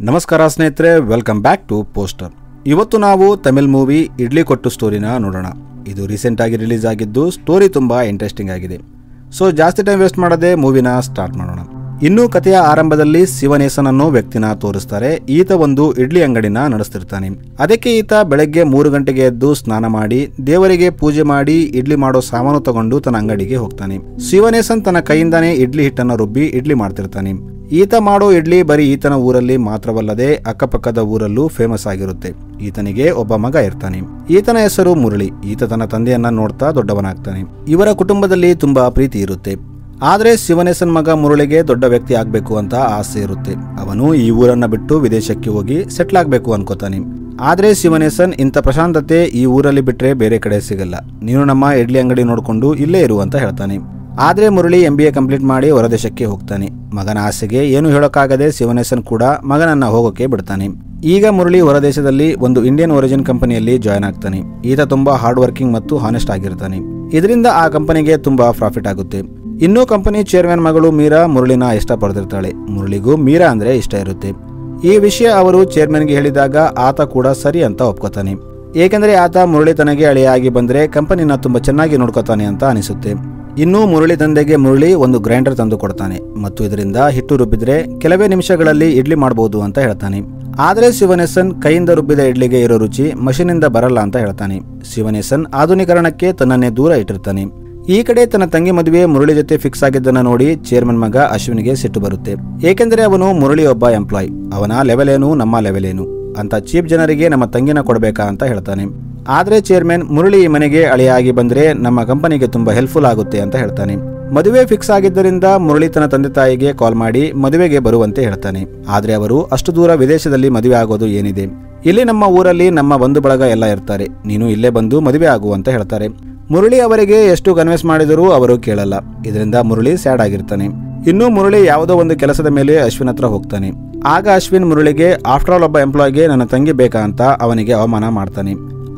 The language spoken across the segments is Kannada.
ನಮಸ್ಕಾರ ಸ್ನೇಹಿತರೆ, ವೆಲ್ಕಮ್ ಬ್ಯಾಕ್ ಟು ಪೋಸ್ಟರ್. ಇವತ್ತು ನಾವು ತಮಿಳ್ ಮೂವಿ ಇಡ್ಲಿ ಕೊಟ್ಟು ಸ್ಟೋರಿನ ನೋಡೋಣ. ಇದು ರೀಸೆಂಟ್ ಆಗಿ ರಿಲೀಸ್ ಆಗಿದ್ದು ಸ್ಟೋರಿ ತುಂಬಾ ಇಂಟ್ರೆಸ್ಟಿಂಗ್ ಆಗಿದೆ. ಸೊ ಜಾಸ್ತಿ ಟೈಮ್ ವೇಸ್ಟ್ ಮಾಡದೆ ಮೂವಿನ ಸ್ಟಾರ್ಟ್ ಮಾಡೋಣ. ಇನ್ನು ಕಥೆಯ ಆರಂಭದಲ್ಲಿ ಶಿವನೇಸನ್ ಅನ್ನೋ ವ್ಯಕ್ತಿನ ತೋರಿಸ್ತಾರೆ. ಈತ ಒಂದು ಇಡ್ಲಿ ಅಂಗಡಿನ ನಡೆಸ್ತಿರ್ತಾನೆ. ಅದಕ್ಕೆ ಈತ ಬೆಳಗ್ಗೆ 3 ಗಂಟೆಗೆ ಎದ್ದು ಸ್ನಾನ ಮಾಡಿ ದೇವರಿಗೆ ಪೂಜೆ ಮಾಡಿ ಇಡ್ಲಿ ಮಾಡೋ ಸಾಮಾನು ತಗೊಂಡು ತನ್ನ ಅಂಗಡಿಗೆ ಹೋಗ್ತಾನೆ. ಶಿವನೇಸನ್ ತನ್ನ ಕೈಯಿಂದಾನೇ ಇಡ್ಲಿ ಹಿಟ್ಟನ್ನು ರುಬ್ಬಿ ಇಡ್ಲಿ ಮಾಡ್ತಿರ್ತಾನೆ. ಈತ ಮಾಡೋ ಇಡ್ಲಿ ಬರೀ ಈತನ ಊರಲ್ಲಿ ಮಾತ್ರವಲ್ಲದೆ ಅಕ್ಕಪಕ್ಕದ ಊರಲ್ಲೂ ಫೇಮಸ್ ಆಗಿರುತ್ತೆ. ಈತನಿಗೆ ಒಬ್ಬ ಮಗ ಇರ್ತಾನೆ. ಈತನ ಹೆಸರು ಮುರಳಿ. ಈತ ತನ್ನ ತಂದೆಯನ್ನ ನೋಡ್ತಾ ದೊಡ್ಡವನಾಗ್ತಾನೆ. ಇವರ ಕುಟುಂಬದಲ್ಲಿ ತುಂಬಾ ಪ್ರೀತಿ ಇರುತ್ತೆ. ಆದ್ರೆ ಶಿವನೇಸನ್ ಮಗ ಮುರಳಿಗೆ ದೊಡ್ಡ ವ್ಯಕ್ತಿ ಆಗ್ಬೇಕು ಅಂತ ಆಸೆ ಇರುತ್ತೆ. ಅವನು ಈ ಊರನ್ನ ಬಿಟ್ಟು ವಿದೇಶಕ್ಕೆ ಹೋಗಿ ಸೆಟ್ಲ್ ಆಗ್ಬೇಕು ಅನ್ಕೋತಾನೆ. ಆದ್ರೆ ಶಿವನೇಸನ್ ಇಂಥ ಪ್ರಶಾಂತತೆ ಈ ಊರಲ್ಲಿ ಬಿಟ್ರೆ ಬೇರೆ ಕಡೆ ಸಿಗಲ್ಲ. ನೀನು ನಮ್ಮ ಇಡ್ಲಿ ಅಂಗಡಿ ನೋಡ್ಕೊಂಡು ಇಲ್ಲೇ ಇರು ಅಂತ ಹೇಳ್ತಾನೆ. ಆದ್ರೆ ಮುರಳಿ MBA ಕಂಪ್ಲೀಟ್ ಮಾಡಿ ಹೊರದೇಶಕ್ಕೆ ಹೋಗ್ತಾನೆ. ಮಗನ ಆಸೆಗೆ ಏನು ಹೇಳೋಕ್ಕಾಗದೆ ಶಿವನೇಸನ್ ಕೂಡ ಮಗನನ್ನ ಹೋಗೋಕೆ ಬಿಡ್ತಾನೆ. ಈಗ ಮುರಳಿ ಹೊರದೇಶದಲ್ಲಿ ಒಂದು ಇಂಡಿಯನ್ ಒರಿಜಿನ್ ಕಂಪನಿಯಲ್ಲಿ ಜಾಯ್ನ್ ಆಗ್ತಾನೆ. ಈತ ತುಂಬಾ ಹಾರ್ಡ್ ವರ್ಕಿಂಗ್ ಮತ್ತು ಹಾನೆಸ್ಟ್ ಆಗಿರ್ತಾನೆ. ಇದರಿಂದ ಆ ಕಂಪನಿಗೆ ತುಂಬಾ ಪ್ರಾಫಿಟ್ ಆಗುತ್ತೆ. ಇನ್ನು ಕಂಪನಿ ಚೇರ್ಮನ್ ಮಗಳು ಮೀರಾ ಮುರಳಿನ ಇಷ್ಟ ಪಡ್ತಿರ್ತಾಳೆ. ಮುರಳಿಗೂ ಮೀರಾ ಅಂದ್ರೆ ಇಷ್ಟ ಇರುತ್ತೆ. ಈ ವಿಷಯ ಅವರು ಚೇರ್ಮನ್ಗೆ ಹೇಳಿದಾಗ ಆತ ಕೂಡ ಸರಿ ಅಂತ ಒಪ್ಕೋತಾನೆ. ಏಕೆಂದ್ರೆ ಆತ ಮುರಳಿ ತನಗೆ ಅಳಿಯಾಗಿ ಬಂದ್ರೆ ಕಂಪನಿನ ತುಂಬಾ ಚೆನ್ನಾಗಿ ನೋಡ್ಕೋತಾನೆ ಅಂತ ಅನಿಸುತ್ತೆ. ಇನ್ನು ಮುರಳಿ ತಂದೆಗೆ ಮುರಳಿ ಒಂದು ಗ್ರೈಂಡರ್ ತಂದು ಕೊಡ್ತಾನೆ ಮತ್ತು ಇದರಿಂದ ಹಿಟ್ಟು ರುಬ್ಬಿದ್ರೆ ಕೆಲವೇ ನಿಮಿಷಗಳಲ್ಲಿ ಇಡ್ಲಿ ಮಾಡಬಹುದು ಅಂತ ಹೇಳ್ತಾನೆ. ಆದ್ರೆ ಶಿವನೇಸನ್ ಕೈಯಿಂದ ರುಬ್ಬಿದ ಇಡ್ಲಿಗೆ ಇರೋ ರುಚಿ ಮಷೀನಿಂದ ಬರಲ್ಲ ಅಂತ ಹೇಳ್ತಾನೆ. ಶಿವನೇಸನ್ ಆಧುನೀಕರಣಕ್ಕೆ ತನ್ನನ್ನೇ ದೂರ ಇಟ್ಟಿರ್ತಾನೆ. ಈ ಕಡೆ ತನ್ನ ತಂಗಿ ಮದುವೆ ಮುರಳಿ ಜೊತೆ ಫಿಕ್ಸ್ ಆಗಿದ್ದನ್ನ ನೋಡಿ ಚೇರ್ಮನ್ ಮಗ ಅಶ್ವಿನ್ಗೆ ಸಿಟ್ಟು ಬರುತ್ತೆ. ಏಕೆಂದ್ರೆ ಅವನು ಮುರಳಿ ಒಬ್ಬ ಎಂಪ್ಲಾಯ್. ಅವನ ಲೆವೆಲ್ ಏನು ನಮ್ಮ ಲೆವೆಲ್ ಏನು ಅಂತ ಚೀಪ್ ಜನರಿಗೆ ನಮ್ಮ ತಂಗಿನ ಕೊಡಬೇಕಾ ಅಂತ ಹೇಳ್ತಾನೆ. ಆದ್ರೆ ಚೇರ್ಮನ್ ಮುರಳಿ ಈ ಮನೆಗೆ ಅಳಿಯಾಗಿ ಬಂದ್ರೆ ನಮ್ಮ ಕಂಪನಿಗೆ ತುಂಬಾ ಹೆಲ್ಪ್ಫುಲ್ ಆಗುತ್ತೆ ಅಂತ ಹೇಳ್ತಾನೆ. ಮದುವೆ ಫಿಕ್ಸ್ ಆಗಿದ್ದರಿಂದ ಮುರಳಿ ತನ್ನ ತಂದೆ ತಾಯಿಗೆ ಕಾಲ್ ಮಾಡಿ ಮದುವೆಗೆ ಬರುವಂತೆ ಹೇಳ್ತಾನೆ. ಆದ್ರೆ ಅವರು ಅಷ್ಟು ದೂರ ವಿದೇಶದಲ್ಲಿ ಮದುವೆ ಆಗೋದು ಏನಿದೆ, ಇಲ್ಲಿ ನಮ್ಮ ಊರಲ್ಲಿ ನಮ್ಮ ಬಂಧು ಬಳಗ ಎಲ್ಲ ಇರ್ತಾರೆ, ನೀನು ಇಲ್ಲೇ ಬಂದು ಮದುವೆ ಆಗು ಅಂತ ಹೇಳ್ತಾರೆ. ಮುರಳಿ ಅವರಿಗೆ ಎಷ್ಟು ಕನ್ವಿನ್ಸ್ ಮಾಡಿದರೂ ಅವರು ಕೇಳಲ್ಲ. ಇದರಿಂದ ಮುರಳಿ ಸ್ಯಾಡ್ ಆಗಿರ್ತಾನೆ. ಇನ್ನು ಮುರಳಿ ಯಾವುದೋ ಒಂದು ಕೆಲಸದ ಮೇಲೆ ಅಶ್ವಿನ್ ಹತ್ರ ಹೋಗ್ತಾನೆ. ಆಗ ಅಶ್ವಿನ್ ಮುರಳಿಗೆ ಆಫ್ಟರ್ ಆಲ್ ಒಬ್ಬ ಎಂಪ್ಲಾಯ್ಗೆ ನನ್ನ ತಂಗಿ ಬೇಕಾ ಅಂತ ಅವನಿಗೆ ಅವಮಾನ ಮಾಡ್ತಾನೆ.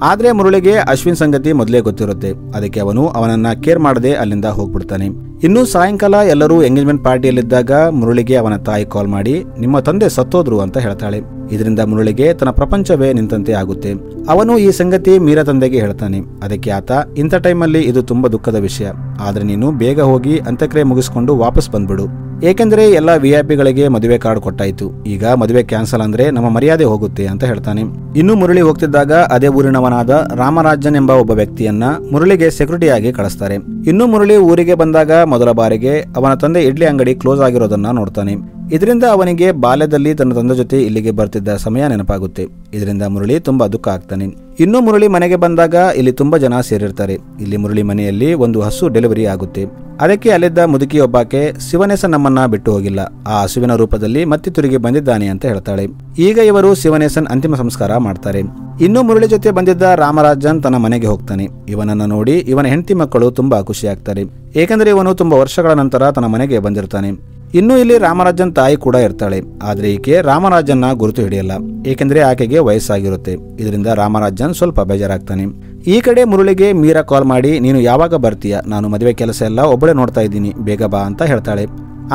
ಆದ್ರೆ ಮುರಳಿಗೆ ಅಶ್ವಿನ್ ಸಂಗತಿ ಮೊದಲೇ ಗೊತ್ತಿರುತ್ತೆ. ಅದಕ್ಕೆ ಅವನು ಅವನನ್ನ ಕೇರ್ ಮಾಡದೆ ಅಲ್ಲಿಂದ ಹೋಗ್ಬಿಡ್ತಾನೆ. ಇನ್ನು ಸಾಯಂಕಾಲ ಎಲ್ಲರೂ ಎಂಗೇಜ್ಮೆಂಟ್ ಪಾರ್ಟಿಯಲ್ಲಿದ್ದಾಗ ಮುರಳಿಗೆ ಅವನ ತಾಯಿ ಕಾಲ್ ಮಾಡಿ ನಿಮ್ಮ ತಂದೆ ಸತ್ತೋದ್ರು ಅಂತ ಹೇಳ್ತಾಳೆ. ಇದರಿಂದ ಮುರಳಿಗೆ ತನ್ನ ಪ್ರಪಂಚವೇ ನಿಂತಂತೆ ಆಗುತ್ತೆ. ಅವನು ಈ ಸಂಗತಿ ಮೀರಾ ತಂದೆಗೆ ಹೇಳ್ತಾನೆ. ಅದಕ್ಕೆ ಆತ ಇಂಥ ಟೈಮಲ್ಲಿ ಇದು ತುಂಬಾ ದುಃಖದ ವಿಷಯ, ಆದ್ರೆ ನೀನು ಬೇಗ ಹೋಗಿ ಅಂತ್ಯಕ್ರಿಯೆ ಮುಗಿಸ್ಕೊಂಡು ವಾಪಸ್ ಬಂದ್ಬಿಡು. ಏಕೆಂದ್ರೆ ಎಲ್ಲ VIP ಗಳಿಗೆ ಮದುವೆ ಕಾರ್ಡ್ ಕೊಟ್ಟಾಯ್ತು. ಈಗ ಮದುವೆ ಕ್ಯಾನ್ಸಲ್ ಅಂದ್ರೆ ನಮ್ಮ ಮರ್ಯಾದೆ ಹೋಗುತ್ತೆ ಅಂತ ಹೇಳ್ತಾನೆ. ಇನ್ನು ಮುರಳಿ ಹೋಗ್ತಿದ್ದಾಗ ಅದೇ ಊರಿನವನಾದ ರಾಮರಾಜನ್ ಎಂಬ ಒಬ್ಬ ವ್ಯಕ್ತಿಯನ್ನ ಮುರಳಿಗೆ ಸೆಕ್ಯೂರಿಟಿಯಾಗಿ ಕಳಿಸ್ತಾರೆ. ಇನ್ನು ಮುರಳಿ ಊರಿಗೆ ಬಂದಾಗ ಮೊದಲ ಬಾರಿಗೆ ಅವನ ತಂದೆ ಇಡ್ಲಿ ಅಂಗಡಿ ಕ್ಲೋಸ್ ಆಗಿರೋದನ್ನ ನೋಡ್ತಾನೆ. ಇದರಿಂದ ಅವನಿಗೆ ಬಾಲ್ಯದಲ್ಲಿ ತನ್ನ ತಂದೆ ಜೊತೆ ಇಲ್ಲಿಗೆ ಬರ್ತಿದ್ದ ಸಮಯ ನೆನಪಾಗುತ್ತೆ. ಇದರಿಂದ ಮುರಳಿ ತುಂಬಾ ದುಃಖ ಆಗ್ತಾನೆ. ಇನ್ನು ಮುರಳಿ ಮನೆಗೆ ಬಂದಾಗ ಇಲ್ಲಿ ತುಂಬಾ ಜನ ಸೇರಿರ್ತಾರೆ. ಇಲ್ಲಿ ಮುರಳಿ ಮನೆಯಲ್ಲಿ ಒಂದು ಹಸು ಡೆಲಿವರಿ ಆಗುತ್ತೆ. ಅದಕ್ಕೆ ಅಲ್ಲಿದ್ದ ಮುದುಕಿ ಒಬ್ಬಾಕೆ ಶಿವನೇಸನ್ ನಮ್ಮನ್ನ ಬಿಟ್ಟು ಹೋಗಿಲ್ಲ, ಆ ಹಸುವಿನ ರೂಪದಲ್ಲಿ ಮತ್ತೆ ತಿರುಗಿ ಬಂದಿದ್ದಾನೆ ಅಂತ ಹೇಳ್ತಾಳೆ. ಈಗ ಇವರು ಶಿವನೇಸನ್ ಅಂತಿಮ ಸಂಸ್ಕಾರ ಮಾಡ್ತಾರೆ. ಇನ್ನು ಮುರಳಿ ಜೊತೆ ಬಂದಿದ್ದ ರಾಮರಾಜನ್ ತನ್ನ ಮನೆಗೆ ಹೋಗ್ತಾನೆ. ಇವನನ್ನ ನೋಡಿ ಇವನ ಹೆಂಡತಿ ಮಕ್ಕಳು ತುಂಬಾ ಖುಷಿ ಆಗ್ತಾರೆ. ಏಕೆಂದ್ರೆ ಇವನು ತುಂಬಾ ವರ್ಷಗಳ ನಂತರ ತನ್ನ ಮನೆಗೆ ಬಂದಿರ್ತಾನೆ. ಇನ್ನು ಇಲ್ಲಿ ರಾಮರಾಜನ್ ತಾಯಿ ಕೂಡ ಇರ್ತಾಳೆ. ಆದ್ರೆ ಈಕೆ ರಾಮರಾಜನ್ನ ಗುರುತು ಹಿಡಿಯಲ್ಲ, ಏಕೆಂದ್ರೆ ಆಕೆಗೆ ವಯಸ್ಸಾಗಿರುತ್ತೆ. ಇದರಿಂದ ರಾಮರಾಜನ್ ಸ್ವಲ್ಪ ಬೇಜಾರಾಗ್ತಾನೆ. ಈ ಕಡೆ ಮುರಳಿಗೆ ಮೀರಾ ಕಾಲ್ ಮಾಡಿ ನೀನು ಯಾವಾಗ ಬರ್ತೀಯ, ನಾನು ಮದುವೆ ಕೆಲಸ ಎಲ್ಲ ಒಬ್ಬಳೇ ನೋಡ್ತಾ ಇದ್ದೀನಿ, ಬೇಗ ಬಾ ಅಂತ ಹೇಳ್ತಾಳೆ.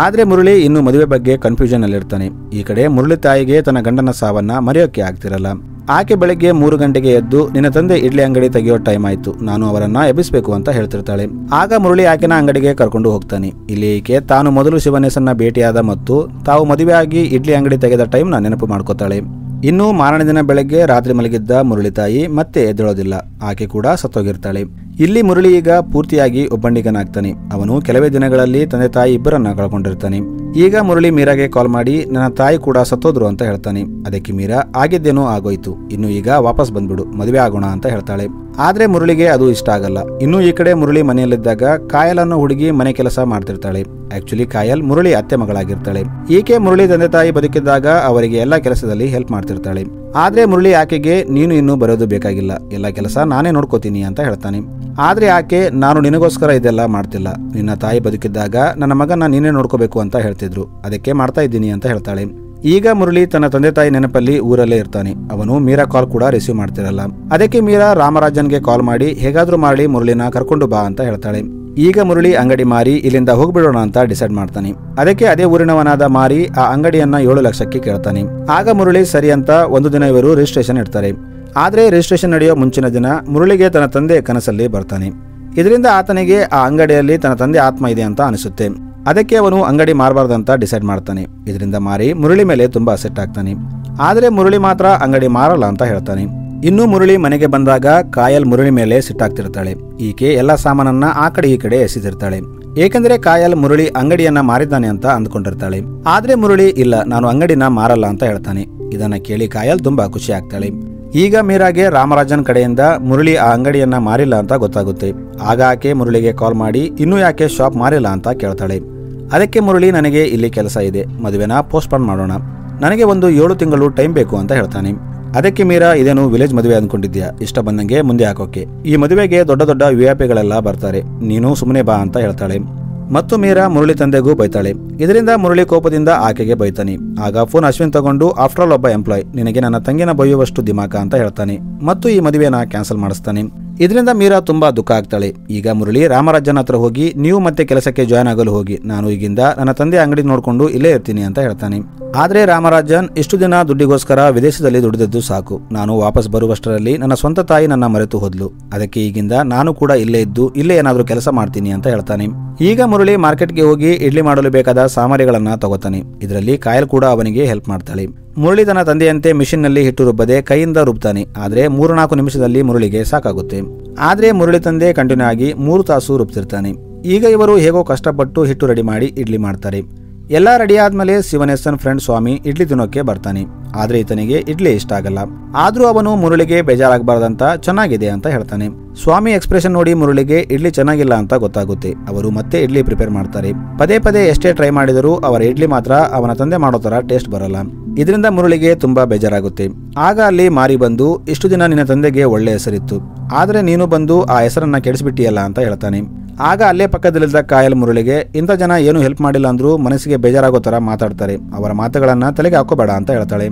ಆದ್ರೆ ಮುರಳಿ ಇನ್ನು ಮದುವೆ ಬಗ್ಗೆ ಕನ್ಫ್ಯೂಷನ್ ಅಲ್ಲಿರ್ತಾನೆ. ಈ ಕಡೆ ಮುರಳಿ ತಾಯಿಗೆ ತನ್ನ ಗಂಡನ ಸಾವನ್ನ ಮರೆಯೋಕೆ ಆಗ್ತಿರಲ್ಲ. ಆಕೆ ಬೆಳಗ್ಗೆ 3 ಗಂಟೆಗೆ ಎದ್ದು ನಿನ್ನ ತಂದೆ ಇಡ್ಲಿ ಅಂಗಡಿ ತೆಗೆಯೋ ಟೈಮ್ ಆಯ್ತು, ನಾನು ಅವರನ್ನ ಎಬ್ಬಿಸಬೇಕು ಅಂತ ಹೇಳ್ತಿರ್ತಾಳೆ. ಆಗ ಮುರಳಿ ಆಕೆನ ಅಂಗಡಿಗೆ ಕರ್ಕೊಂಡು ಹೋಗ್ತಾನೆ. ಇಲ್ಲಿ ಈಕೆ ತಾನು ಮೊದಲು ಶಿವನೇಸನ್ನ ಭೇಟಿಯಾದ ಮತ್ತು ತಾವು ಮದುವೆ ಆಗಿ ಇಡ್ಲಿ ಅಂಗಡಿ ತೆಗೆದ ಟೈಮ್ ನ ನೆನಪು ಮಾಡ್ಕೋತಾಳೆ. ಇನ್ನು ಮಾರನೇ ದಿನ ಬೆಳಗ್ಗೆ ರಾತ್ರಿ ಮಲಗಿದ್ದ ಮುರಳಿ ತಾಯಿ ಮತ್ತೆ ಎದ್ದೇಳೋದಿಲ್ಲ. ಆಕೆ ಕೂಡ ಸತ್ತೋಗಿರ್ತಾಳೆ. ಇಲ್ಲಿ ಮುರಳಿ ಈಗ ಪೂರ್ತಿಯಾಗಿ ಒಬ್ಬಂಡಿಗನಾಗ್ತಾನೆ. ಅವನು ಕೆಲವೇ ದಿನಗಳಲ್ಲಿ ತಂದೆ ತಾಯಿ ಇಬ್ಬರನ್ನ ಕಳ್ಕೊಂಡಿರ್ತಾನೆ. ಈಗ ಮುರಳಿ ಮೀರಾಗೆ ಕಾಲ್ ಮಾಡಿ ನನ್ನ ತಾಯಿ ಕೂಡ ಸತ್ತೋದ್ರು ಅಂತ ಹೇಳ್ತಾನೆ. ಅದಕ್ಕೆ ಮೀರಾ ಆಗಿದ್ದೇನೋ ಆಗೋಯ್ತು, ಇನ್ನು ಈಗ ವಾಪಸ್ ಬಂದ್ಬಿಡು, ಮದುವೆ ಆಗೋಣ ಅಂತ ಹೇಳ್ತಾಳೆ. ಆದ್ರೆ ಮುರಳಿಗೆ ಅದು ಇಷ್ಟ ಆಗಲ್ಲ. ಇನ್ನು ಈ ಕಡೆ ಮುರಳಿ ಮನೆಯಲ್ಲಿದ್ದಾಗ ಕಾಯಲ್ ಅನ್ನೋ ಹುಡುಗಿ ಮನೆ ಕೆಲಸ ಮಾಡ್ತಿರ್ತಾಳೆ. ಆಕ್ಚುಲಿ ಕಾಯಲ್ ಮುರಳಿ ಅತ್ತೆ ಮಗಳಾಗಿರ್ತಾಳೆ. ಈಕೆ ಮುರಳಿ ತಂದೆ ತಾಯಿ ಬದುಕಿದ್ದಾಗ ಅವರಿಗೆ ಎಲ್ಲಾ ಕೆಲಸದಲ್ಲಿ ಹೆಲ್ಪ್ ಮಾಡ್ತಿರ್ತಾಳೆ. ಆದ್ರೆ ಮುರಳಿ ಆಕೆಗೆ ನೀನು ಇನ್ನೂ ಬರೋದು ಬೇಕಾಗಿಲ್ಲ, ಎಲ್ಲ ಕೆಲಸ ನಾನೇ ನೋಡ್ಕೋತೀನಿ ಅಂತ ಹೇಳ್ತಾನೆ. ಆದ್ರೆ ಆಕೆ ನಾನು ನಿನಗೋಸ್ಕರ ಇದೆಲ್ಲ ಮಾಡ್ತಿಲ್ಲ, ನಿನ್ನ ತಾಯಿ ಬದುಕಿದ್ದಾಗ ನನ್ನ ಮಗನ ನೀನೇ ನೋಡ್ಕೋಬೇಕು ಅಂತ ಹೇಳ್ತಿದ್ರು, ಅದಕ್ಕೆ ಮಾಡ್ತಾ ಇದ್ದೀನಿ ಅಂತ ಹೇಳ್ತಾಳೆ. ಈಗ ಮುರಳಿ ತನ್ನ ತಂದೆ ತಾಯಿ ನೆನಪಲ್ಲಿ ಊರಲ್ಲೇ ಇರ್ತಾನೆ. ಅವನು ಮೀರಾ ಕಾಲ್ ಕೂಡ ರಿಸೀವ್ ಮಾಡ್ತಿರಲ್ಲ. ಅದಕ್ಕೆ ಮೀರಾ ರಾಮರಾಜನ್ಗೆ ಕಾಲ್ ಮಾಡಿ ಹೇಗಾದ್ರೂ ಮಾಡಿ ಮುರಳಿನ ಕರ್ಕೊಂಡು ಬಾ ಅಂತ ಹೇಳ್ತಾಳೆ. ಈಗ ಮುರಳಿ ಅಂಗಡಿ ಮಾರಿ ಇಲ್ಲಿಂದ ಹೋಗ್ಬಿಡೋಣ ಅಂತ ಡಿಸೈಡ್ ಮಾಡ್ತಾನೆ. ಅದಕ್ಕೆ ಅದೇ ಊರಿನವನಾದ ಮಾರಿ ಆ ಅಂಗಡಿಯನ್ನ 7 ಲಕ್ಷಕ್ಕೆ ಕೇಳ್ತಾನೆ. ಆಗ ಮುರಳಿ ಸರಿ ಅಂತ ಒಂದು ದಿನ ಇವರು ರಿಜಿಸ್ಟ್ರೇಷನ್ ಇಡ್ತಾರೆ. ಆದ್ರೆ ರಿಜಿಸ್ಟ್ರೇಷನ್ ನಡೆಯೋ ಮುಂಚಿನ ದಿನ ಮುರಳಿಗೆ ತನ್ನ ತಂದೆ ಕನಸಲ್ಲಿ ಬರ್ತಾನೆ. ಇದರಿಂದ ಆತನಿಗೆ ಆ ಅಂಗಡಿಯಲ್ಲಿ ತನ್ನ ತಂದೆ ಆತ್ಮ ಇದೆ ಅಂತ ಅನಿಸುತ್ತೆ. ಅದಕ್ಕೆ ಅವನು ಅಂಗಡಿ ಮಾರಬಾರ್ದಂತ ಡಿಸೈಡ್ ಮಾಡ್ತಾನೆ. ಇದರಿಂದ ಮಾರಿ ಮುರಳಿ ಮೇಲೆ ತುಂಬಾ ಸೆಟ್ ಆಗ್ತಾನೆ. ಆದ್ರೆ ಮುರಳಿ ಮಾತ್ರ ಅಂಗಡಿ ಮಾರಲ್ಲ ಅಂತ ಹೇಳ್ತಾನೆ. ಇನ್ನು ಮುರಳಿ ಮನೆಗೆ ಬಂದಾಗ ಕಾಯಲ್ ಮುರಳಿ ಮೇಲೆ ಸಿಟ್ಟಾಗ್ತಿರ್ತಾಳೆ. ಈಕೆ ಎಲ್ಲ ಸಾಮಾನನ್ನ ಆ ಕಡೆ ಈ ಕಡೆ ಎಸೆದಿರ್ತಾಳೆ. ಏಕೆಂದ್ರೆ ಕಾಯಲ್ ಮುರಳಿ ಅಂಗಡಿಯನ್ನ ಮಾರಿದ್ದಾನೆ ಅಂತ ಅಂದ್ಕೊಂಡಿರ್ತಾಳೆ. ಆದ್ರೆ ಮುರಳಿ ಇಲ್ಲ, ನಾನು ಅಂಗಡಿನ ಮಾರಲ್ಲ ಅಂತ ಹೇಳ್ತಾನೆ. ಇದನ್ನ ಕೇಳಿ ಕಾಯಲ್ ತುಂಬಾ ಖುಷಿ ಆಗ್ತಾಳೆ. ಈಗ ಮೀರಾಗೆ ರಾಮರಾಜನ್ ಕಡೆಯಿಂದ ಮುರಳಿ ಆ ಅಂಗಡಿಯನ್ನ ಮಾರಿಲ್ಲ ಅಂತ ಗೊತ್ತಾಗುತ್ತೆ. ಆಗ ಆಕೆ ಮುರಳಿಗೆ ಕಾಲ್ ಮಾಡಿ ಇನ್ನೂ ಯಾಕೆ ಶಾಪ್ ಮಾರಿಲ್ಲ ಅಂತ ಕೇಳ್ತಾಳೆ. ಅದಕ್ಕೆ ಮುರಳಿ, ನನಗೆ ಇಲ್ಲಿ ಕೆಲಸ ಇದೆ, ಮದುವೆನ ಪೋಸ್ಟ್ಪೋನ್ ಮಾಡೋಣ, ನನಗೆ ಒಂದು 7 ತಿಂಗಳು ಟೈಮ್ ಬೇಕು ಅಂತ ಹೇಳ್ತಾನೆ. ಅದಕ್ಕೆ ಮೀರಾ, ಇದೇನು ವಿಲೇಜ್ ಮದುವೆ ಅಂದ್ಕೊಂಡಿದ್ಯಾ, ಇಷ್ಟ ಬಂದಂಗೆ ಮುಂದೆ ಹಾಕೋಕೆ, ಈ ಮದುವೆಗೆ ದೊಡ್ಡ ದೊಡ್ಡ ವಿಐಪಿಗಳೆಲ್ಲ ಬರ್ತಾರೆ, ನೀನು ಸುಮ್ಮನೆ ಬಾ ಅಂತ ಹೇಳ್ತಾಳೆ. ಮತ್ತು ಮೀರಾ ಮುರಳಿ ತಂದೆಗೂ ಬೈತಾಳೆ. ಇದರಿಂದ ಮುರಳಿ ಕೋಪದಿಂದ ಆಕೆಗೆ ಬೈತಾನೆ. ಆಗ ಫೋನ್ ಅಶ್ವಿನ್ ತಗೊಂಡು, ಆಫ್ಟರ್ ಆಲ್ ಒಬ್ಬ ಎಂಪ್ಲಾಯ್, ನಿನಗೆ ನನ್ನ ತಂಗಿನ ಬೈಯುವಷ್ಟು ದಿಮಾಕ ಅಂತ ಹೇಳ್ತಾನೆ. ಮತ್ತು ಈ ಮದುವೆನ ಕ್ಯಾನ್ಸಲ್ ಮಾಡಿಸ್ತಾನೆ. ಇದರಿಂದ ಮೀರಾ ತುಂಬಾ ದುಃಖ ಆಗ್ತಾಳೆ. ಈಗ ಮುರಳಿ ರಾಮರಾಜನ್ ಹತ್ರ ಹೋಗಿ, ನೀವು ಮತ್ತೆ ಕೆಲಸಕ್ಕೆ ಜಾಯ್ನ್ ಆಗಲು ಹೋಗಿ, ನಾನು ಈಗಿಂದ ನನ್ನ ತಂದೆ ಅಂಗಡಿ ನೋಡ್ಕೊಂಡು ಇಲ್ಲೇ ಇರ್ತೀನಿ ಅಂತ ಹೇಳ್ತಾನೆ. ಆದ್ರೆ ರಾಮರಾಜನ್, ಇಷ್ಟು ದಿನ ದುಡ್ಡಿಗೋಸ್ಕರ ವಿದೇಶದಲ್ಲಿ ದುಡಿದದ್ದು ಸಾಕು, ನಾನು ವಾಪಸ್ ಬರುವಷ್ಟರಲ್ಲಿ ನನ್ನ ಸ್ವಂತ ತಾಯಿ ನನ್ನ ಮರೆತು ಹೋದ್ಲು, ಅದಕ್ಕೆ ಈಗಿಂದ ನಾನು ಕೂಡ ಇಲ್ಲೇ ಇದ್ದು ಇಲ್ಲೇ ಏನಾದ್ರೂ ಕೆಲಸ ಮಾಡ್ತೀನಿ ಅಂತ ಹೇಳ್ತಾನೆ. ಈಗ ಮುರಳಿ ಮಾರ್ಕೆಟ್ಗೆ ಹೋಗಿ ಇಡ್ಲಿ ಮಾಡಲು ಬೇಕಾದ ಸಾಮಗ್ರಿಗಳನ್ನ ತಗೋತಾನೆ. ಇದರಲ್ಲಿ ಕಾಯಲ್ ಕೂಡ ಅವನಿಗೆ ಹೆಲ್ಪ್ ಮಾಡ್ತಾಳೆ. ಮುರಳಿ ತನ್ನ ತಂದೆಯಂತೆ ಮಿಷಿನ್ ನಲ್ಲಿ ಹಿಟ್ಟು ರುಬ್ಬದೆ ಕೈಯಿಂದ ರುಬ್ತಾನೆ. ಆದ್ರೆ 3-4 ನಿಮಿಷದಲ್ಲಿ ಮುರಳಿಗೆ ಸಾಕಾಗುತ್ತೆ. ಆದ್ರೆ ಮುರಳಿ ತಂದೆ ಕಂಟಿನ್ಯೂ ಆಗಿ 3 ತಾಸು ರುಬ್ತಿರ್ತಾನೆ. ಈಗ ಇವರು ಹೇಗೋ ಕಷ್ಟಪಟ್ಟು ಹಿಟ್ಟು ರೆಡಿ ಮಾಡಿ ಇಡ್ಲಿ ಮಾಡ್ತಾರೆ. ಎಲ್ಲ ರೆಡಿ ಆದ್ಮೇಲೆ ಶಿವನೇಸನ್ ಫ್ರೆಂಡ್ ಸ್ವಾಮಿ ಇಡ್ಲಿ ತಿನ್ನೋಕೆ ಬರ್ತಾನೆ. ಆದ್ರೆ ಈತನಿಗೆ ಇಡ್ಲಿ ಇಷ್ಟ ಆಗಲ್ಲ. ಆದ್ರೂ ಅವನು ಮುರಳಿಗೆ ಬೇಜಾರಾಗಬಾರ್ದಂತ ಚೆನ್ನಾಗಿದೆ ಅಂತ ಹೇಳ್ತಾನೆ. ಸ್ವಾಮಿ ಎಕ್ಸ್ಪ್ರೆಷನ್ ನೋಡಿ ಮುರಳಿಗೆ ಇಡ್ಲಿ ಚೆನ್ನಾಗಿಲ್ಲ ಅಂತ ಗೊತ್ತಾಗುತ್ತೆ. ಅವರು ಮತ್ತೆ ಇಡ್ಲಿ ಪ್ರಿಪೇರ್ ಮಾಡ್ತಾರೆ. ಪದೇ ಪದೇ ಎಷ್ಟೇ ಟ್ರೈ ಮಾಡಿದರೂ ಅವರ ಇಡ್ಲಿ ಮಾತ್ರ ಅವನ ತಂದೆ ಮಾಡೋ ತರ ಟೇಸ್ಟ್ ಬರಲ್ಲ. ಇದರಿಂದ ಮುರಳಿಗೆ ತುಂಬಾ ಬೇಜಾರಾಗುತ್ತೆ. ಆಗ ಅಲ್ಲಿ ಮಾರಿ ಬಂದು, ಇಷ್ಟು ದಿನ ನಿನ್ನ ತಂದೆಗೆ ಒಳ್ಳೆ ಹೆಸರಿತ್ತು, ಆದ್ರೆ ನೀನು ಬಂದು ಆ ಹೆಸರನ್ನ ಕೆಡಿಸ್ಬಿಟ್ಟಿಯಲ್ಲ ಅಂತ ಹೇಳ್ತಾನೆ. ಆಗ ಅಲ್ಲೇ ಪಕ್ಕದಲ್ಲಿದ್ದ ಕಾಯಲ್ ಮುರಳಿಗೆ, ಇಂಥ ಜನ ಏನು ಹೆಲ್ಪ್ ಮಾಡಿಲ್ಲ ಅಂದ್ರೂ ಮನಸ್ಸಿಗೆ ಬೇಜಾರಾಗೋ ತರ ಮಾತಾಡ್ತಾರೆ, ಅವರ ಮಾತುಗಳನ್ನ ತಲೆಗೆ ಹಾಕೋಬೇಡ ಅಂತ ಹೇಳ್ತಾಳೆ.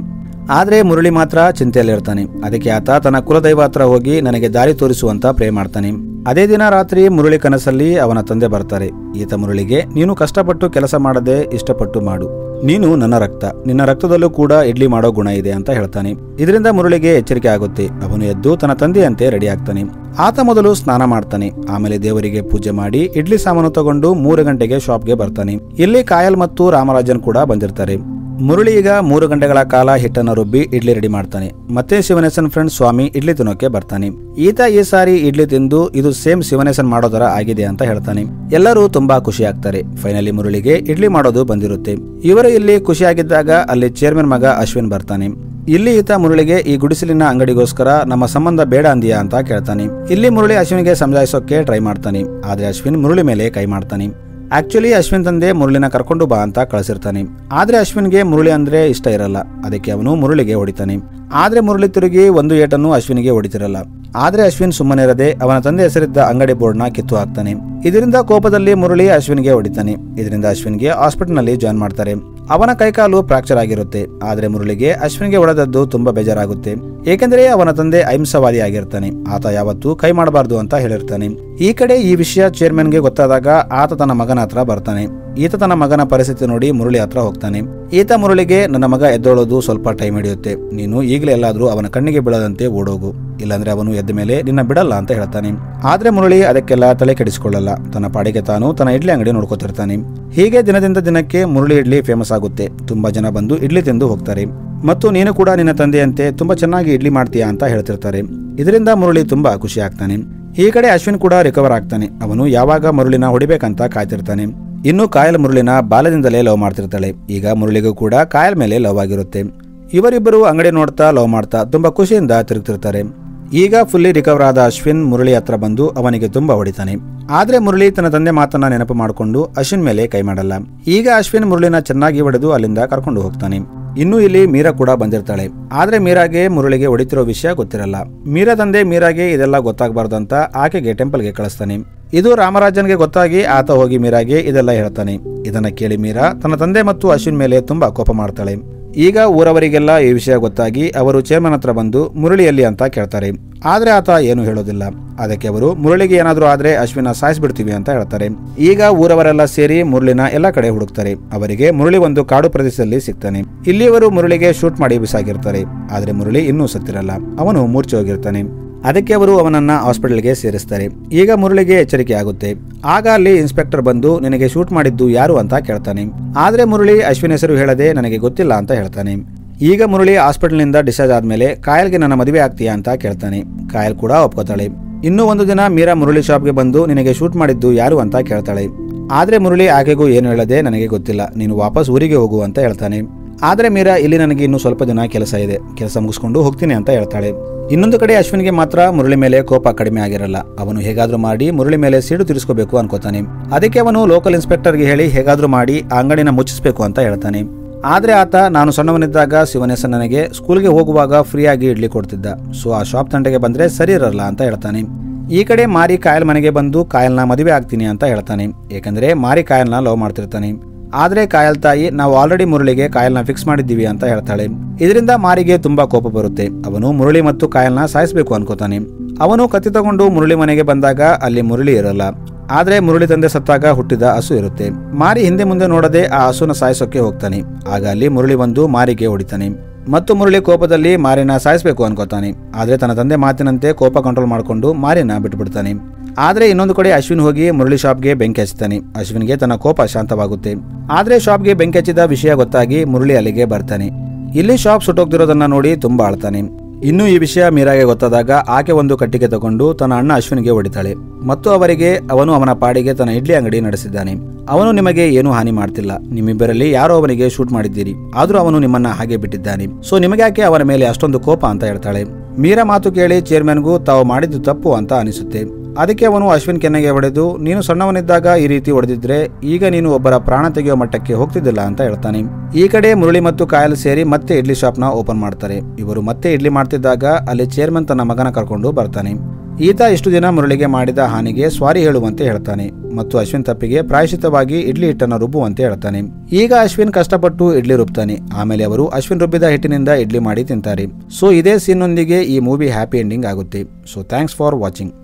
ಆದ್ರೆ ಮುರಳಿ ಮಾತ್ರ ಚಿಂತೆಯಲ್ಲಿರ್ತಾನೆ. ಅದಕ್ಕೆ ಆತ ತನ್ನ ಕುಲದೈವ ಹತ್ರ ಹೋಗಿ ನನಗೆ ದಾರಿ ತೋರಿಸುವಂತ ಪ್ರೇ ಮಾಡ್ತಾನೆ. ಅದೇ ದಿನ ರಾತ್ರಿ ಮುರಳಿ ಕನಸಲ್ಲಿ ಅವನ ತಂದೆ ಬರ್ತಾರೆ. ಈತ ಮುರಳಿಗೆ, ನೀನು ಕಷ್ಟಪಟ್ಟು ಕೆಲಸ ಮಾಡದೆ ಇಷ್ಟಪಟ್ಟು ಮಾಡು, ನೀನು ನನ್ನ ರಕ್ತ, ನಿನ್ನ ರಕ್ತದಲ್ಲೂ ಕೂಡ ಇಡ್ಲಿ ಮಾಡೋ ಗುಣ ಇದೆ ಅಂತ ಹೇಳ್ತಾನೆ. ಇದರಿಂದ ಮುರಳಿಗೆ ಎಚ್ಚರಿಕೆ ಆಗುತ್ತೆ. ಅವನು ಎದ್ದು ತನ್ನ ತಂದೆಯಂತೆ ರೆಡಿ ಆಗ್ತಾನೆ. ಆತ ಮೊದಲು ಸ್ನಾನ ಮಾಡ್ತಾನೆ. ಆಮೇಲೆ ದೇವರಿಗೆ ಪೂಜೆ ಮಾಡಿ ಇಡ್ಲಿ ಸಾಮಾನು ತಗೊಂಡು 3 ಗಂಟೆಗೆ ಶಾಪ್ಗೆ ಬರ್ತಾನೆ. ಇಲ್ಲಿ ಕಾಯಲ್ ಮತ್ತು ರಾಮರಾಜನ್ ಕೂಡ ಬಂದಿರ್ತಾರೆ. ಮುರಳಿ ಈಗ 3 ಗಂಟೆಗಳ ಕಾಲ ಹಿಟ್ಟನ್ನು ರುಬ್ಬಿ ಇಡ್ಲಿ ರೆಡಿ ಮಾಡ್ತಾನೆ. ಮತ್ತೆ ಶಿವನೇಸನ್ ಫ್ರೆಂಡ್ ಸ್ವಾಮಿ ಇಡ್ಲಿ ತಿನ್ನೋಕೆ ಬರ್ತಾನೆ. ಈತ ಈ ಸಾರಿ ಇಡ್ಲಿ ತಿಂದು ಇದು ಸೇಮ್ ಶಿವನೇಸನ್ ಮಾಡೋದರ ಆಗಿದೆ ಅಂತ ಹೇಳ್ತಾನೆ. ಎಲ್ಲರೂ ತುಂಬಾ ಖುಷಿ ಆಗ್ತಾರೆ. ಫೈನಲಿ ಮುರಳಿಗೆ ಇಡ್ಲಿ ಮಾಡೋದು ಬಂದಿರುತ್ತೆ. ಇವರು ಇಲ್ಲಿ ಖುಷಿಯಾಗಿದ್ದಾಗ ಅಲ್ಲಿ ಚೇರ್ಮನ್ ಮಗ ಅಶ್ವಿನ್ ಬರ್ತಾನೆ. ಇಲ್ಲಿ ಈತ ಮುರಳಿಗೆ, ಈ ಗುಡಿಸಲಿನ ಅಂಗಡಿಗೋಸ್ಕರ ನಮ್ಮ ಸಂಬಂಧ ಬೇಡ ಅಂದಿಯಾ ಅಂತ ಕೇಳ್ತಾನೆ. ಇಲ್ಲಿ ಮುರಳಿ ಅಶ್ವಿನ್ಗೆ ಸಮಜಾಯಿಸೋಕೆ ಟ್ರೈ ಮಾಡ್ತಾನೆ. ಆದ್ರೆ ಅಶ್ವಿನ್ ಮುರಳಿ ಮೇಲೆ ಕೈ ಮಾಡ್ತಾನೆ. ಆಕ್ಚುಲಿ ಅಶ್ವಿನ್ ತಂದೆ ಮುರಳಿನ ಕರ್ಕೊಂಡು ಬಾ ಅಂತ ಕಳಿಸಿರ್ತಾನೆ. ಆದ್ರೆ ಅಶ್ವಿನ್ಗೆ ಮುರಳಿ ಅಂದ್ರೆ ಇಷ್ಟ ಇರಲ್ಲ. ಅದಕ್ಕೆ ಅವನು ಮುರಳಿಗೆ ಹೊಡಿತಾನೆ. ಆದ್ರೆ ಮುರಳಿ ತಿರುಗಿ ಒಂದು ಏಟನ್ನು ಅಶ್ವಿನ್ಗೆ ಹೊಡಿತಿರಲ್ಲ. ಆದ್ರೆ ಅಶ್ವಿನ್ ಸುಮ್ಮನಿರದೆ ಅವನ ತಂದೆ ಹೆಸರಿದ್ದ ಅಂಗಡಿ ಬೋರ್ಡ್ ನ ಕಿತ್ತು ಹಾಕ್ತಾನೆ. ಇದರಿಂದ ಕೋಪದಲ್ಲಿ ಮುರಳಿ ಅಶ್ವಿನ್ಗೆ ಹೊಡಿತಾನೆ. ಇದರಿಂದ ಅಶ್ವಿನ್ಗೆ ಹಾಸ್ಪಿಟಲ್ ನಲ್ಲಿ ಜಾಯ್ನ್ ಮಾಡ್ತಾರೆ. ಅವನ ಕೈಕಾಲು ಫ್ರಾಕ್ಚರ್ ಆಗಿರುತ್ತೆ. ಆದ್ರೆ ಮುರಳಿಗೆ ಅಶ್ವಿನ್ಗೆ ಹೊಡೆದದ್ದು ತುಂಬಾ ಬೇಜಾರಾಗುತ್ತೆ. ಏಕೆಂದರೆ ಅವನ ತಂದೆ ಅಹಿಂಸವಾದಿ ಆಗಿರ್ತಾನೆ. ಆತ ಯಾವತ್ತೂ ಕೈ ಮಾಡಬಾರ್ದು ಅಂತ ಹೇಳಿರ್ತಾನೆ. ಈ ಕಡೆ ಈ ವಿಷಯ ಚೇರ್ಮನ್ಗೆ ಗೊತ್ತಾದಾಗ ಆತ ತನ್ನ ಮಗನ ಹತ್ರ ಬರ್ತಾನೆ. ಈತ ತನ್ನ ಮಗನ ಪರಿಸ್ಥಿತಿ ನೋಡಿ ಮುರಳಿ ಹತ್ರ ಹೋಗ್ತಾನೆ. ಈತ ಮುರಳಿಗೆ, ನನ್ನ ಮಗ ಎದ್ದೋಳೋದು ಸ್ವಲ್ಪ ಟೈಮ್ ಹಿಡಿಯುತ್ತೆ, ನೀನು ಈಗಲೇ ಎಲ್ಲಾದ್ರೂ ಅವನ ಕಣ್ಣಿಗೆ ಬೀಳದಂತೆ ಓಡೋಗು, ಇಲ್ಲಾಂದ್ರೆ ಅವನು ಎದ್ದ ಮೇಲೆ ನಿನ್ನ ಬಿಡಲ್ಲ ಅಂತ ಹೇಳ್ತಾನೆ. ಆದ್ರೆ ಮುರಳಿ ಅದಕ್ಕೆಲ್ಲ ತಲೆ ಕೆಡಿಸಿಕೊಳ್ಳಲ್ಲ. ತನ್ನ ಪಾಡಿಗೆ ತಾನು ತನ್ನ ಇಡ್ಲಿ ಅಂಗಡಿ ನೋಡ್ಕೋತಿರ್ತಾನೆ. ಹೀಗೆ ದಿನದಿಂದ ದಿನಕ್ಕೆ ಮುರಳಿ ಇಡ್ಲಿ ಫೇಮಸ್ ಆಗುತ್ತೆ. ತುಂಬಾ ಜನ ಬಂದು ಇಡ್ಲಿ ತಿಂದು ಹೋಗ್ತಾರೆ. ಮತ್ತು ನೀನು ಕೂಡ ನಿನ್ನ ತಂದೆಯಂತೆ ತುಂಬಾ ಚೆನ್ನಾಗಿ ಇಡ್ಲಿ ಮಾಡ್ತೀಯಾ ಅಂತ ಹೇಳ್ತಿರ್ತಾರೆ. ಇದರಿಂದ ಮುರಳಿ ತುಂಬಾ ಖುಷಿ ಆಗ್ತಾನೆ. ಈ ಕಡೆ ಅಶ್ವಿನ್ ಕೂಡ ರಿಕವರ್ ಆಗ್ತಾನೆ. ಅವನು ಯಾವಾಗ ಮುರಳಿನ ಹೊಡಿಬೇಕಂತ ಕಾಯ್ತಿರ್ತಾನೆ. ಇನ್ನು ಕಾಯಲ್ ಮುರಳಿನ ಬಾಲ್ಯದಿಂದಲೇ ಲವ್ ಮಾಡ್ತಿರ್ತಾಳೆ. ಈಗ ಮುರಳಿಗೂ ಕೂಡ ಕಾಯಲ್ ಮೇಲೆ ಲವ್ ಆಗಿರುತ್ತೆ. ಇವರಿಬ್ಬರು ಅಂಗಡಿ ನೋಡ್ತಾ ಲವ್ ಮಾಡ್ತಾ ತುಂಬಾ ಖುಷಿಯಿಂದ ತಿರುಗ್ತಿರ್ತಾರೆ. ಈಗ ಫುಲ್ಲಿ ರಿಕವರ್ ಆದ ಅಶ್ವಿನ್ ಮುರಳಿ ಹತ್ರ ಬಂದು ಅವನಿಗೆ ತುಂಬಾ ಹೊಡಿತಾನೆ. ಆದ್ರೆ ಮುರಳಿ ತನ್ನ ತಂದೆ ಮಾತನ್ನ ನೆನಪು ಮಾಡಿಕೊಂಡು ಅಶ್ವಿನ್ ಮೇಲೆ ಕೈ ಮಾಡಲ್ಲ. ಈಗ ಅಶ್ವಿನ್ ಮುರಳಿನ ಚೆನ್ನಾಗಿ ಹೊಡೆದು ಅಲ್ಲಿಂದ ಕರ್ಕೊಂಡು ಹೋಗ್ತಾನೆ. ಇನ್ನು ಇಲ್ಲಿ ಮೀರಾ ಕೂಡ ಬಂದಿರ್ತಾಳೆ. ಆದ್ರೆ ಮೀರಾಗೆ ಮುರಳಿಗೆ ಹೊಡಿತಿರೋ ವಿಷಯ ಗೊತ್ತಿರಲ್ಲ. ಮೀರಾ ತಂದೆ ಮೀರಾಗೆ ಇದೆಲ್ಲ ಗೊತ್ತಾಗಬಾರ್ದು ಅಂತ ಆಕೆಗೆ ಟೆಂಪಲ್ಗೆ ಕಳಿಸ್ತಾನೆ. ಇದು ರಾಮರಾಜನ್ಗೆ ಗೊತ್ತಾಗಿ ಆತ ಹೋಗಿ ಮೀರಾಗೆ ಇದೆಲ್ಲ ಹೇಳ್ತಾನೆ. ಇದನ್ನ ಕೇಳಿ ಮೀರಾ ತನ್ನ ತಂದೆ ಮತ್ತು ಅಶ್ವಿನ್ ಮೇಲೆ ತುಂಬಾ ಕೋಪ ಮಾಡ್ತಾಳೆ. ಈಗ ಊರವರಿಗೆಲ್ಲ ಈ ವಿಷಯ ಗೊತ್ತಾಗಿ ಅವರು ಚೇರ್ಮನ್ ಹತ್ರ ಬಂದು ಮುರಳಿಯಲ್ಲಿ ಅಂತ ಕೇಳ್ತಾರೆ. ಆದ್ರೆ ಆತ ಏನು ಹೇಳೋದಿಲ್ಲ. ಅದಕ್ಕೆ ಅವರು ಮುರಳಿಗೆ ಏನಾದರೂ ಆದ್ರೆ ಅಶ್ವಿನ ಸಾಯಿಸ್ಬಿಡ್ತೀವಿ ಅಂತ ಹೇಳ್ತಾರೆ. ಈಗ ಊರವರೆಲ್ಲ ಸೇರಿ ಮುರಳಿನ ಎಲ್ಲ ಕಡೆ ಹುಡುಕ್ತಾರೆ. ಅವರಿಗೆ ಮುರಳಿ ಒಂದು ಕಾಡು ಪ್ರದೇಶದಲ್ಲಿ ಸಿಗ್ತಾನೆ. ಇಲ್ಲಿಯವರು ಮುರಳಿಗೆ ಶೂಟ್ ಮಾಡಿ ಬಿಸಾಗಿರ್ತಾರೆ. ಆದ್ರೆ ಮುರಳಿ ಇನ್ನೂ ಸತ್ತಿರಲ್ಲ, ಅವನು ಮೂರ್ಛೆ ಹೋಗಿರ್ತಾನೆ. ಅದಕ್ಕೆ ಅವರು ಅವನನ್ನ ಹಾಸ್ಪಿಟಲ್ಗೆ ಸೇರಿಸ್ತಾರೆ. ಈಗ ಮುರಳಿಗೆ ಎಚ್ಚರಿಕೆ ಆಗುತ್ತೆ. ಆಗ ಅಲ್ಲಿ ಇನ್ಸ್ಪೆಕ್ಟರ್ ಬಂದು ನಿನಗೆ ಶೂಟ್ ಮಾಡಿದ್ದು ಯಾರು ಅಂತ ಕೇಳ್ತಾನೆ. ಆದ್ರೆ ಮುರಳಿ ಅಶ್ವಿನ್ ಹೆಸರು ಹೇಳದೆ ನನಗೆ ಗೊತ್ತಿಲ್ಲ ಅಂತ ಹೇಳ್ತಾನೆ. ಈಗ ಮುರಳಿ ಹಾಸ್ಪಿಟಲ್ನಿಂದ ಡಿಸ್ಚಾರ್ಜ್ ಆದ್ಮೇಲೆ ಕಾಯಲ್ಗೆ ನನ್ನ ಮದುವೆ ಆಗ್ತೀಯಾ ಅಂತ ಕೇಳ್ತಾನೆ. ಕಾಯಲ್ ಕೂಡ ಒಪ್ಕೋತಾಳೆ. ಇನ್ನೂ ಒಂದು ದಿನ ಮೀರಾ ಮುರಳಿ ಶಾಪ್ಗೆ ಬಂದು ನಿನಗೆ ಶೂಟ್ ಮಾಡಿದ್ದು ಯಾರು ಅಂತ ಕೇಳ್ತಾಳೆ. ಆದ್ರೆ ಮುರಳಿ ಆಕೆಗೂ ಏನು ಹೇಳದೆ ನನಗೆ ಗೊತ್ತಿಲ್ಲ, ನೀನು ವಾಪಸ್ ಊರಿಗೆ ಹೋಗು ಅಂತ ಹೇಳ್ತಾನೆ. ಆದ್ರೆ ಮೀರಾ ಇಲ್ಲಿ ನನಗೆ ಇನ್ನೂ ಸ್ವಲ್ಪ ದಿನ ಕೆಲಸ ಇದೆ, ಕೆಲಸ ಮುಗಿಸ್ಕೊಂಡು ಹೋಗ್ತೀನಿ ಅಂತ ಹೇಳ್ತಾಳೆ. ಇನ್ನೊಂದು ಕಡೆ ಅಶ್ವಿನ್ಗೆ ಮಾತ್ರ ಮುರಳಿ ಮೇಲೆ ಕೋಪ ಕಡಿಮೆ ಆಗಿರಲ್ಲ. ಅವನು ಹೇಗಾದ್ರೂ ಮಾಡಿ ಮುರಳಿ ಮೇಲೆ ಸಿಡು ತೀರಿಸ್ಕೋಬೇಕು ಅನ್ಕೋತಾನೆ. ಅದಕ್ಕೆ ಅವನು ಲೋಕಲ್ ಇನ್ಸ್ಪೆಕ್ಟರ್ಗೆ ಹೇಳಿ ಹೇಗಾದ್ರೂ ಮಾಡಿ ಆ ಅಂಗಡಿನ ಮುಚ್ಚಿಸ್ಬೇಕು ಅಂತ ಹೇಳ್ತಾನೆ. ಆದ್ರೆ ಆತ ನಾನು ಸಣ್ಣವನಿದ್ದಾಗ ಶಿವನೇಶ ನನಗೆ ಸ್ಕೂಲ್ಗೆ ಹೋಗುವಾಗ ಫ್ರೀಯಾಗಿ ಇಡ್ಲಿ ಕೊಡ್ತಿದ್ದ, ಸೊ ಆ ಶಾಪ್ ತಂಟೆಗೆ ಬಂದ್ರೆ ಸರಿ ಇರಲ್ಲ ಅಂತ ಹೇಳ್ತಾನೆ. ಈ ಕಡೆ ಮಾರಿ ಕಾಯಲ್ ಮನೆಗೆ ಬಂದು ಕಾಯಲ್ನ ಮದುವೆ ಆಗ್ತೀನಿ ಅಂತ ಹೇಳ್ತಾನೆ. ಏಕೆಂದ್ರೆ ಮಾರಿ ಕಾಯಲ್ನ ಲವ್ ಮಾಡ್ತಿರ್ತಾನೆ. ಆದ್ರೆ ಕಾಯಲ್ ತಾಯಿ ನಾವು ಆಲ್ರೆಡಿ ಮುರಳಿಗೆ ಕಾಯಲ್ನ ಫಿಕ್ಸ್ ಮಾಡಿದ್ದೀವಿ ಅಂತ ಹೇಳ್ತಾಳೆ. ಇದರಿಂದ ಮಾರಿಗೆ ತುಂಬಾ ಕೋಪ ಬರುತ್ತೆ. ಅವನು ಮುರಳಿ ಮತ್ತು ಕಾಯಲ್ನ ಸಾಯಿಸಬೇಕು ಅನ್ಕೋತಾನೆ. ಅವನು ಕತ್ತಿ ತಗೊಂಡು ಮುರಳಿ ಮನೆಗೆ ಬಂದಾಗ ಅಲ್ಲಿ ಮುರಳಿ ಇರಲ್ಲ. ಆದ್ರೆ ಮುರಳಿ ತಂದೆ ಸತ್ತಾಗ ಹುಟ್ಟಿದ ಹಸು ಇರುತ್ತೆ. ಮಾರಿ ಹಿಂದೆ ಮುಂದೆ ನೋಡದೆ ಆ ಹಸುನ ಸಾಯಿಸೋಕೆ ಹೋಗ್ತಾನೆ. ಆಗ ಅಲ್ಲಿ ಮುರಳಿ ಬಂದು ಮಾರಿಗೆ ಹೊಡಿತಾನೆ ಮತ್ತು ಮುರಳಿ ಕೋಪದಲ್ಲಿ ಮಾರಿನ ಸಾಯಿಸಬೇಕು ಅನ್ಕೋತಾನೆ. ಆದ್ರೆ ತನ್ನ ತಂದೆ ಮಾತಿನಂತೆ ಕೋಪ ಕಂಟ್ರೋಲ್ ಮಾಡಿಕೊಂಡು ಮಾರಿನ ಬಿಟ್ಬಿಡ್ತಾನೆ. ಆದ್ರೆ ಇನ್ನೊಂದು ಕಡೆ ಅಶ್ವಿನ್ ಹೋಗಿ ಮುರಳಿ ಶಾಪ್ಗೆ ಬೆಂಕಿ ಹಚ್ತಾನೆ. ಅಶ್ವಿನ್ಗೆ ತನ್ನ ಕೋಪ ಶಾಂತವಾಗುತ್ತೆ. ಆದ್ರೆ ಶಾಪ್ಗೆ ಬೆಂಕಿ ಹಚ್ಚಿದ ವಿಷಯ ಗೊತ್ತಾಗಿ ಮುರಳಿ ಅಲ್ಲಿಗೆ ಬರ್ತಾನೆ. ಇಲ್ಲಿ ಶಾಪ್ ಸುಟ್ಟೋಗ್ತಿರೋದನ್ನ ನೋಡಿ ತುಂಬಾ ಅಳ್ತಾನೆ. ಇನ್ನು ಈ ವಿಷಯ ಮೀರಾಗೆ ಗೊತ್ತಾದಾಗ ಆಕೆ ಒಂದು ಕಟ್ಟಿಗೆ ತಗೊಂಡು ತನ್ನ ಅಣ್ಣ ಅಶ್ವಿನ್ಗೆ ಹೊಡಿತಾಳೆ ಮತ್ತು ಅವರಿಗೆ ಅವನು ಅವನ ಪಾಡಿಗೆ ತನ್ನ ಇಡ್ಲಿ ಅಂಗಡಿ ನಡೆಸಿದ್ದಾನೆ. ಅವನು ನಿಮಗೆ ಏನೂ ಹಾನಿ ಮಾಡ್ತಿಲ್ಲ, ನಿಮ್ಮಿಬ್ಬರಲ್ಲಿ ಯಾರೋ ಅವನಿಗೆ ಶೂಟ್ ಮಾಡಿದ್ದೀರಿ, ಆದ್ರೂ ಅವನು ನಿಮ್ಮನ್ನ ಹಾಗೆ ಬಿಟ್ಟಿದ್ದಾನೆ, ಸೊ ನಿಮಗೆ ಯಾಕೆ ಅವನ ಮೇಲೆ ಅಷ್ಟೊಂದು ಕೋಪ ಅಂತ ಹೇಳ್ತಾಳೆ. ಮೀರಾ ಮಾತು ಕೇಳಿ ಚೇರ್ಮನ್ಗೂ ತಾವು ಮಾಡಿದ್ದು ತಪ್ಪು ಅಂತ ಅನಿಸುತ್ತೆ. ಅದಕ್ಕೆ ಅವನು ಅಶ್ವಿನ್ ಕೆನ್ನೆಗೆ ಹೊಡೆದು ನೀನು ಸಣ್ಣವನಿದ್ದಾಗ ಈ ರೀತಿ ಹೊಡೆದಿದ್ರೆ ಈಗ ನೀನು ಒಬ್ಬರ ಪ್ರಾಣ ತೆಗೆಯುವ ಮಟ್ಟಕ್ಕೆ ಹೋಗ್ತಿದ್ದಿಲ್ಲ ಅಂತ ಹೇಳ್ತಾನೆ. ಈ ಕಡೆ ಮುರಳಿ ಮತ್ತು ಕಾಯಲ್ ಸೇರಿ ಮತ್ತೆ ಇಡ್ಲಿ ಶಾಪ್ನ ಓಪನ್ ಮಾಡ್ತಾರೆ. ಇವರು ಮತ್ತೆ ಇಡ್ಲಿ ಮಾಡ್ತಿದ್ದಾಗ ಅಲ್ಲಿ ಚೇರ್ಮನ್ ತನ್ನ ಮಗನ ಕರ್ಕೊಂಡು ಬರ್ತಾನೆ. ಈತ ಇಷ್ಟು ದಿನ ಮುರಳಿಗೆ ಮಾಡಿದ ಹಾನಿಗೆ ಸ್ವಾರಿ ಹೇಳುವಂತೆ ಹೇಳ್ತಾನೆ ಮತ್ತು ಅಶ್ವಿನ್ ತಪ್ಪಿಗೆ ಪ್ರಾಯಶ್ಚಿತ್ತವಾಗಿ ಇಡ್ಲಿ ಹಿಟ್ಟನ್ನು ರುಬ್ಬುವಂತೆ ಹೇಳ್ತಾನೆ. ಈಗ ಅಶ್ವಿನ್ ಕಷ್ಟಪಟ್ಟು ಇಡ್ಲಿ ರುಬ್ತಾನೆ. ಆಮೇಲೆ ಅವರು ಅಶ್ವಿನ್ ರುಬ್ಬಿದ ಹಿಟ್ಟಿನಿಂದ ಇಡ್ಲಿ ಮಾಡಿ ತಿಂತಾರೆ. ಸೊ ಇದೇ ಸೀನ್ನೊಂದಿಗೆ ಈ ಮೂವಿ ಹ್ಯಾಪಿ ಎಂಡಿಂಗ್ ಆಗುತ್ತೆ. So thanks for watching.